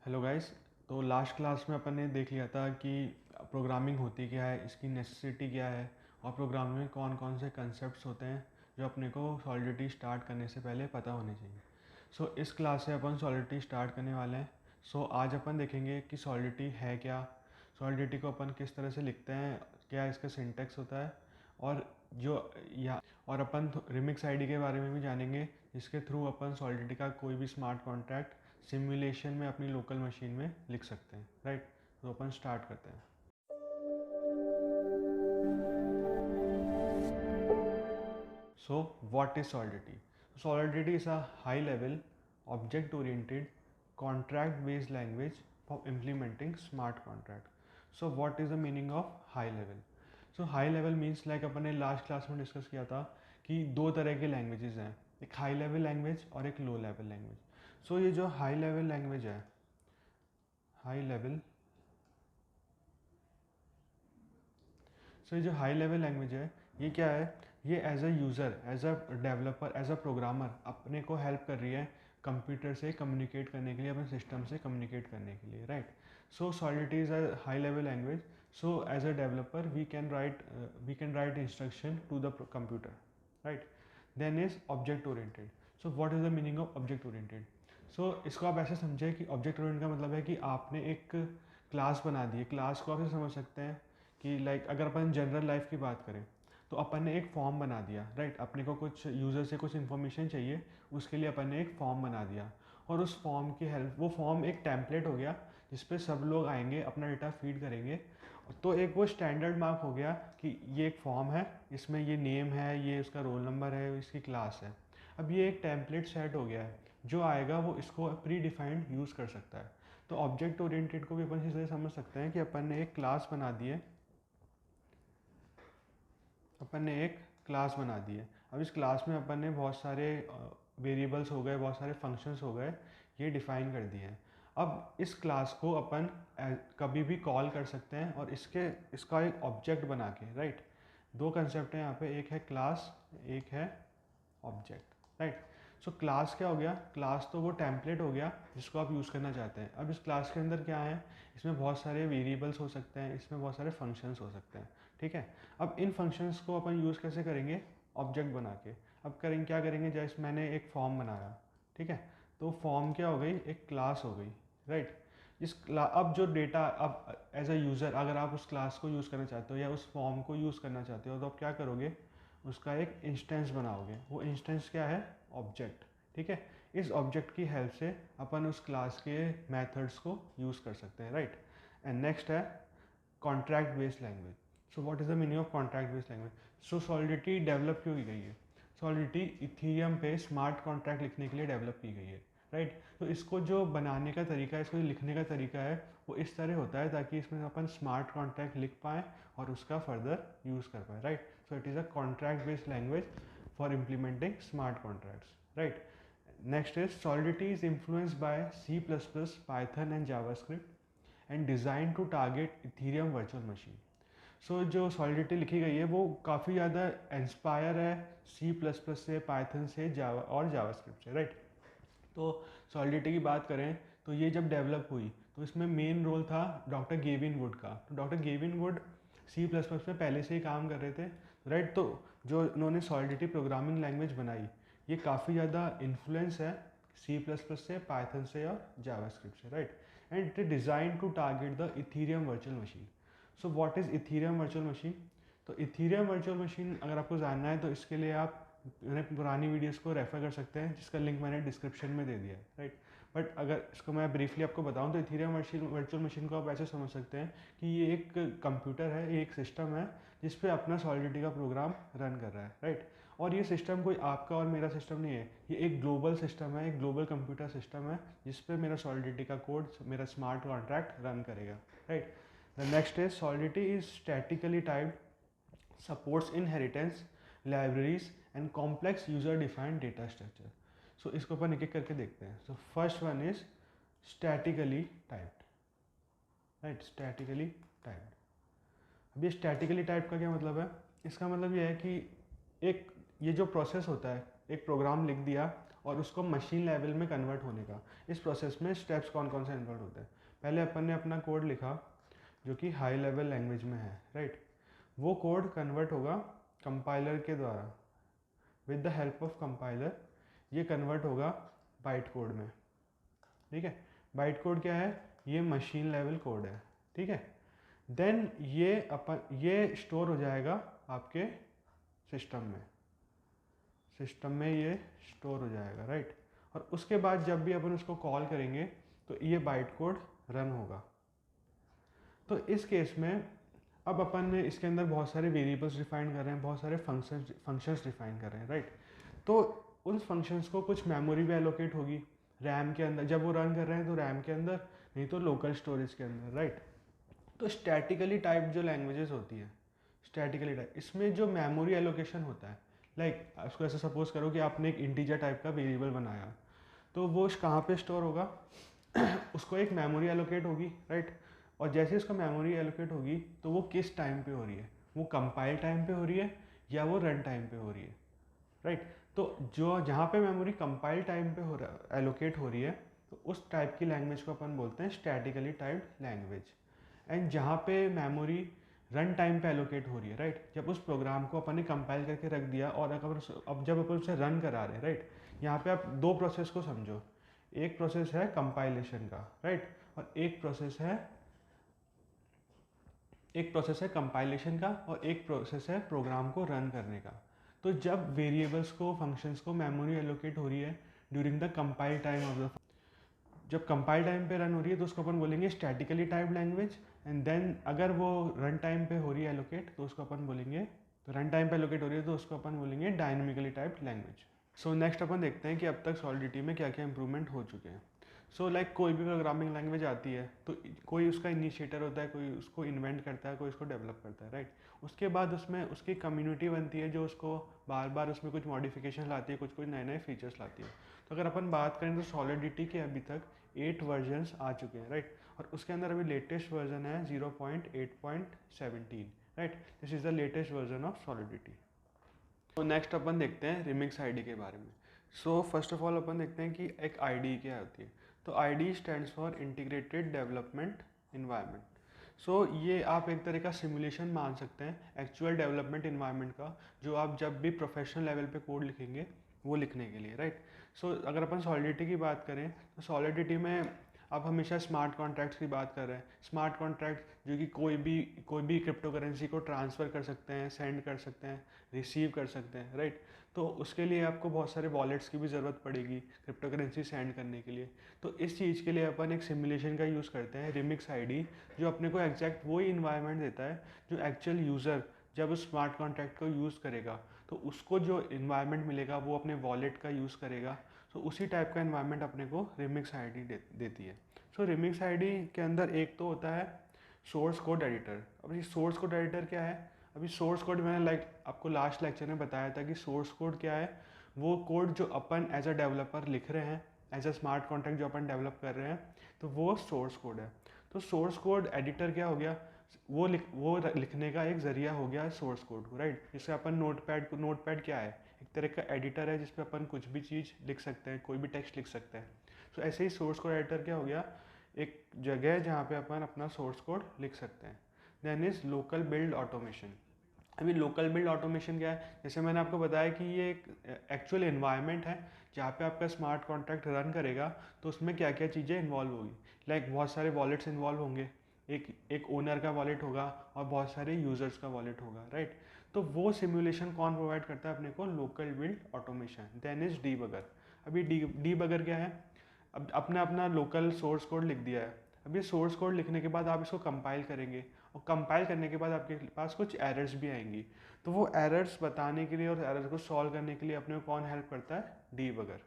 Hello guys. तो last class में अपन ने देख लिया था कि प्रोग्रामिंग होती क्या है, इसकी नेसेसिटी क्या है और प्रोग्रामिंग में कौन कौन से कंसेप्ट्स होते हैं जो अपने को सॉलिडिटी स्टार्ट करने से पहले पता होने चाहिए। इस क्लास से अपन सॉलिडिटी स्टार्ट करने वाले हैं। आज अपन देखेंगे कि सॉलिडिटी है क्या, सॉलिडिटी को अपन किस तरह से लिखते हैं, क्या इसका सिंटेक्स होता है और जो या और अपन रिमिक्स आईडी के बारे में भी जानेंगे, जिसके थ्रू अपन सॉलिडिटी का कोई भी स्मार्ट कॉन्ट्रैक्ट सिमुलेशन में अपनी लोकल मशीन में लिख सकते हैं। राइट, तो अपन स्टार्ट करते हैं। So what is Solidity? Solidity is a high level object oriented contract based language for implementing smart contract. So what is the meaning of high level? High level means like अपन ने last class में discuss किया था कि दो तरह के languages हैं, एक हाई लेवल लैंग्वेज और एक लो लेवल लैंग्वेज। ये जो हाई लेवल लैंग्वेज है, हाई लेवल ये जो हाई लेवल लैंग्वेज है, ये क्या है? ये as a user, as a developer, as a programmer अपने को हेल्प कर रही है कंप्यूटर से कम्युनिकेट करने के लिए, अपने सिस्टम से कम्युनिकेट करने के लिए। Right, solidity is a high level language. As a developer we can write instruction to the computer. Right, then is object oriented. What is the meaning of object oriented? इसको आप ऐसे समझे कि object oriented का मतलब है कि आपने एक क्लास बना दी है। क्लास को आप ऐसे समझ सकते हैं कि लाइक अगर अपन जनरल लाइफ की बात करें तो अपन ने एक फॉर्म बना दिया। राइट, अपने को कुछ यूज़र से कुछ इन्फॉर्मेशन चाहिए, उसके लिए अपन ने एक फॉर्म बना दिया और उस फॉर्म की हेल्प, वो फॉर्म एक टेम्पलेट हो गया जिस पे सब लोग आएंगे, अपना डेटा फीड करेंगे। तो एक वो स्टैंडर्ड मार्क हो गया कि ये एक फॉर्म है, इसमें ये नेम है, ये उसका रोल नंबर है, इसकी क्लास है। अब ये एक टेम्पलेट सेट हो गया है, जो आएगा वो इसको प्री डिफाइंड यूज़ कर सकता है। तो ऑब्जेक्ट ओरिएंटेड को भी अपन इस तरह समझ सकते हैं कि अपन ने एक क्लास बना दी है, अपन ने एक क्लास बना दी है। अब इस क्लास में अपन ने बहुत सारे वेरिएबल्स हो गए, बहुत सारे फंक्शंस हो गए, ये डिफाइन कर दिए हैं। अब इस क्लास को अपन कभी भी कॉल कर सकते हैं और इसका एक ऑब्जेक्ट बना के। राइट, दो कंसेप्ट हैं यहाँ पे, एक है क्लास, एक है ऑब्जेक्ट। राइट, क्लास क्या हो गया? क्लास तो वो टेम्पलेट हो गया जिसको आप यूज़ करना चाहते हैं। अब इस क्लास के अंदर क्या है? इसमें बहुत सारे वेरिएबल्स हो सकते हैं, इसमें बहुत सारे फंक्शंस हो सकते हैं। ठीक है, अब इन फंक्शंस को अपन यूज़ कैसे करेंगे? ऑब्जेक्ट बना के। अब क्या करेंगे? जैसे मैंने एक फॉर्म बनाया, ठीक है, तो फॉर्म क्या हो गई? एक क्लास हो गई। राइट, अब जो डेटा, अब एज अ यूज़र अगर आप उस क्लास को यूज़ करना चाहते हो या उस फॉर्म को यूज़ करना चाहते हो, तो आप क्या करोगे? उसका एक इंस्टेंस बनाओगे। वो इंस्टेंस क्या है? ऑब्जेक्ट। ठीक है, इस ऑब्जेक्ट की हेल्प से अपन उस क्लास के मेथड्स को यूज़ कर सकते हैं। राइट, एंड नेक्स्ट है contract based language. What is the meaning of contract based language? Solidity develop क्यों की गई है? सॉलिडिटी इथीरियम पे स्मार्ट कॉन्ट्रैक्ट लिखने के लिए डेवलप की गई है। राइट, तो इसको जो बनाने का तरीका है, इसको जो लिखने का तरीका है, वो इस तरह होता है ताकि इसमें अपन स्मार्ट कॉन्ट्रैक्ट लिख पाएँ और उसका फर्दर यूज़ कर पाए। Right, it is a contract based language for implementing smart contracts. Right, next is solidity is influenced by C++, Python and JavaScript and design to target Ethereum virtual machine. जो solidity लिखी गई है वो काफ़ी ज़्यादा inspire है C++ से, Python से, जावा और जावास्क्रिप्ट से। राइट, तो सॉलिडिटी की बात करें तो ये जब डेवलप हुई तो इसमें मेन रोल था डॉक्टर गेविन वुड का। तो डॉक्टर गेविन वुड C++ में पहले से ही काम कर रहे थे। राइट, तो जो उन्होंने सॉलिडिटी प्रोग्रामिंग लैंग्वेज बनाई, ये काफ़ी ज़्यादा इन्फ्लुएंस है C++ से, पाइथन से और जावास्क्रिप्ट से। Right, and it is design to target the Ethereum virtual machine. What is Ethereum virtual machine? तो इथीरियम वर्चुअल मशीन अगर आपको जानना है तो इसके लिए आप मैंने पुरानी वीडियोस को रेफ़र कर सकते हैं, जिसका लिंक मैंने डिस्क्रिप्शन में दे दिया है। राइट, बट अगर इसको मैं ब्रीफली आपको बताऊं तो इथीरियम वर्चुअल मशीन को आप ऐसे समझ सकते हैं कि ये एक कंप्यूटर है, ये एक सिस्टम है जिस पे अपना सॉलिडिटी का प्रोग्राम रन कर रहा है। राइट, और ये सिस्टम कोई आपका और मेरा सिस्टम नहीं है, ये एक ग्लोबल सिस्टम है, एक ग्लोबल कंप्यूटर सिस्टम है जिस पे मेरा सॉलिडिटी का कोड, मेरा स्मार्ट कॉन्ट्रैक्ट रन करेगा। Right, the next is solidity is statically typed, supports inheritance, libraries and complex user defined data structure. इसको अपन एक एक करके देखते हैं। First one is statically typed. Right, statically typed. अब ये स्टैटिकली टाइप का क्या मतलब है? इसका मतलब ये है कि एक ये जो प्रोसेस होता है, एक प्रोग्राम लिख दिया और उसको मशीन लेवल में कन्वर्ट होने का। इस प्रोसेस में स्टेप्स कौन कौन से इन्वॉल्व होते हैं? पहले अपन ने अपना कोड लिखा जो कि हाई लेवल लैंग्वेज में है, राइट। वो कोड कन्वर्ट होगा कंपाइलर के द्वारा, with the help of compiler ये कन्वर्ट होगा बाइट कोड में, ठीक है। बाइट कोड क्या है? ये मशीन लेवल कोड है, ठीक है। देन ये स्टोर हो जाएगा आपके सिस्टम में ये स्टोर हो जाएगा, राइट। और उसके बाद जब भी अपन उसको कॉल करेंगे तो ये बाइट कोड रन होगा। तो इस केस में अब अपन ने इसके अंदर बहुत सारे वेरिएबल्स डिफाइन कर रहे हैं, बहुत सारे फंक्शंस डिफाइन कर रहे हैं, राइट। तो उन फंक्शंस को कुछ मेमोरी भी एलोकेट होगी रैम के अंदर, जब वो रन कर रहे हैं तो रैम के अंदर, नहीं तो लोकल स्टोरेज के अंदर, राइट। तो स्टैटिकली टाइप जो लैंग्वेजेस होती है, स्टैटिकली टाइप, इसमें जो मेमोरी एलोकेशन होता है, लाइक उसको ऐसे सपोज करो कि आपने एक इंटीजर टाइप का वेरिएबल बनाया, तो वो कहाँ पे स्टोर होगा? उसको एक मेमोरी एलोकेट होगी, राइट। और जैसे इसको मेमोरी एलोकेट होगी तो वो किस टाइम पे हो रही है? वो कंपाइल टाइम पे हो रही है या वो रन टाइम पे हो रही है, राइट। तो जो जहाँ पे मेमोरी कंपाइल टाइम पे एलोकेट हो रही है, तो उस टाइप की लैंग्वेज को अपन बोलते हैं स्टैटिकली टाइप्ड लैंग्वेज। एंड जहाँ पे मेमोरी रन टाइम पे एलोकेट हो रही है, राइट, जब उस प्रोग्राम को अपन ने कंपाइल करके रख दिया और अब जब अपन उसे रन करा रहे हैं, राइट, यहाँ पे आप दो प्रोसेस को समझो। एक प्रोसेस है कंपाइलेशन का, राइट, और एक प्रोसेस है कंपाइलेशन का, और एक प्रोसेस है प्रोग्राम को रन करने का। तो जब वेरिएबल्स को, फंक्शंस को मेमोरी एलोकेट हो रही है during the compile time of the, जब कंपाइल टाइम पे रन हो रही है तो उसको अपन बोलेंगे statically typed language. And then अगर वो रन टाइम पे हो रही है एलोकेट तो उसको अपन बोलेंगे, तो रन टाइम पे एलोकेट हो रही है तो उसको अपन बोलेंगे dynamically typed language. So next अपन देखते हैं कि अब तक सॉलिडिटी में क्या क्या इंप्रूवमेंट हो चुके हैं। सो लाइक कोई भी प्रोग्रामिंग लैंग्वेज आती है तो कोई उसका इनिशिएटर होता है, कोई उसको इन्वेंट करता है, कोई उसको डेवलप करता है, राइट। उसके बाद उसमें उसकी कम्युनिटी बनती है जो उसको बार बार उसमें कुछ मॉडिफिकेशन लाती है, कुछ कुछ नए नए फीचर्स लाती है। तो अगर अपन बात करें तो सॉलिडिटी के अभी तक 8 वर्जन्स आ चुके हैं, राइट। और उसके अंदर अभी लेटेस्ट वर्जन है 0.8.17, right. This is the latest version of Solidity. तो नेक्स्ट अपन देखते हैं रिमिक्स आईडी के बारे में। सो फर्स्ट ऑफ ऑल अपन देखते हैं कि एक आईडी क्या होती है। तो IDE stands for integrated development environment. So ये आप एक तरह का सिमुलेशन मान सकते हैं एक्चुअल डेवलपमेंट इन्वायरमेंट का, जो आप जब भी प्रोफेशनल लेवल पे कोड लिखेंगे वो लिखने के लिए, राइट। सो अगर अपन सॉलिडिटी की बात करें तो सॉलिडिटी में आप हमेशा स्मार्ट कॉन्ट्रैक्ट्स की बात कर रहे हैं। स्मार्ट कॉन्ट्रैक्ट जो कि कोई भी क्रिप्टो करेंसी को ट्रांसफ़र कर सकते हैं, सेंड कर सकते हैं, रिसीव कर सकते हैं, राइट। तो उसके लिए आपको बहुत सारे वॉलेट्स की भी ज़रूरत पड़ेगी क्रिप्टो करेंसी सेंड करने के लिए। तो इस चीज़ के लिए अपन एक सिमुलेशन का यूज़ करते हैं, रिमिक्स आईडी, जो अपने को एग्जैक्ट वही इन्वायरमेंट देता है जो एक्चुअल यूज़र जब उस स्मार्ट कॉन्ट्रैक्ट को यूज़ करेगा तो उसको जो इन्वायरमेंट मिलेगा वो अपने वॉलेट का यूज़ करेगा। तो उसी टाइप का इन्वायरमेंट अपने को रिमिक्स आईडी देती है। सो रिमिक्स आईडी के अंदर एक तो होता है सोर्स कोड एडिटर। अब ये सोर्स कोड एडिटर क्या है? अभी सोर्स कोड मैंने आपको लास्ट लेक्चर में बताया था कि सोर्स कोड क्या है। वो कोड जो अपन एज अ डेवलपर लिख रहे हैं, एज अ स्मार्ट कॉन्ट्रैक्ट जो अपन डेवलप कर रहे हैं, तो वो सोर्स कोड है। तो सोर्स कोड एडिटर क्या हो गया? वो लिखने का एक ज़रिया हो गया सोर्स कोड को, राइट। जिससे अपन नोटपैड क्या है? एक तरह का एडिटर है जिसपे अपन कुछ भी चीज़ लिख सकते हैं, कोई भी टेक्स्ट लिख सकते हैं। तो ऐसे ही सोर्स कोड एडिटर क्या हो गया? एक जगह है जहाँ पे अपन अपना सोर्स कोड लिख सकते हैं। Then is local build automation. अभी लोकल बिल्ड ऑटोमेशन क्या है? जैसे मैंने आपको बताया कि ये एक एक्चुअल इन्वायरमेंट है जहाँ पे आपका स्मार्ट कॉन्ट्रैक्ट रन करेगा, तो उसमें क्या क्या चीज़ें इन्वॉल्व होगी। लाइक बहुत सारे वॉलेट्स इन्वॉल्व होंगे, एक ओनर का वॉलेट होगा और बहुत सारे यूज़र्स का वॉलेट होगा, राइट। तो वो सिमुलेशन कौन प्रोवाइड करता है अपने को? Local build automation. Then is debugger. अभी डीबगर क्या है? अब आपने अपना लोकल सोर्स कोड लिख दिया है। अब ये सोर्स कोड लिखने के बाद आप इसको कंपाइल करेंगे और कंपाइल करने के बाद आपके पास कुछ एरर्स भी आएंगी। तो वो एरर्स बताने के लिए और एरर्स को सॉल्व करने के लिए अपने को कौन हेल्प करता है? डीबगर।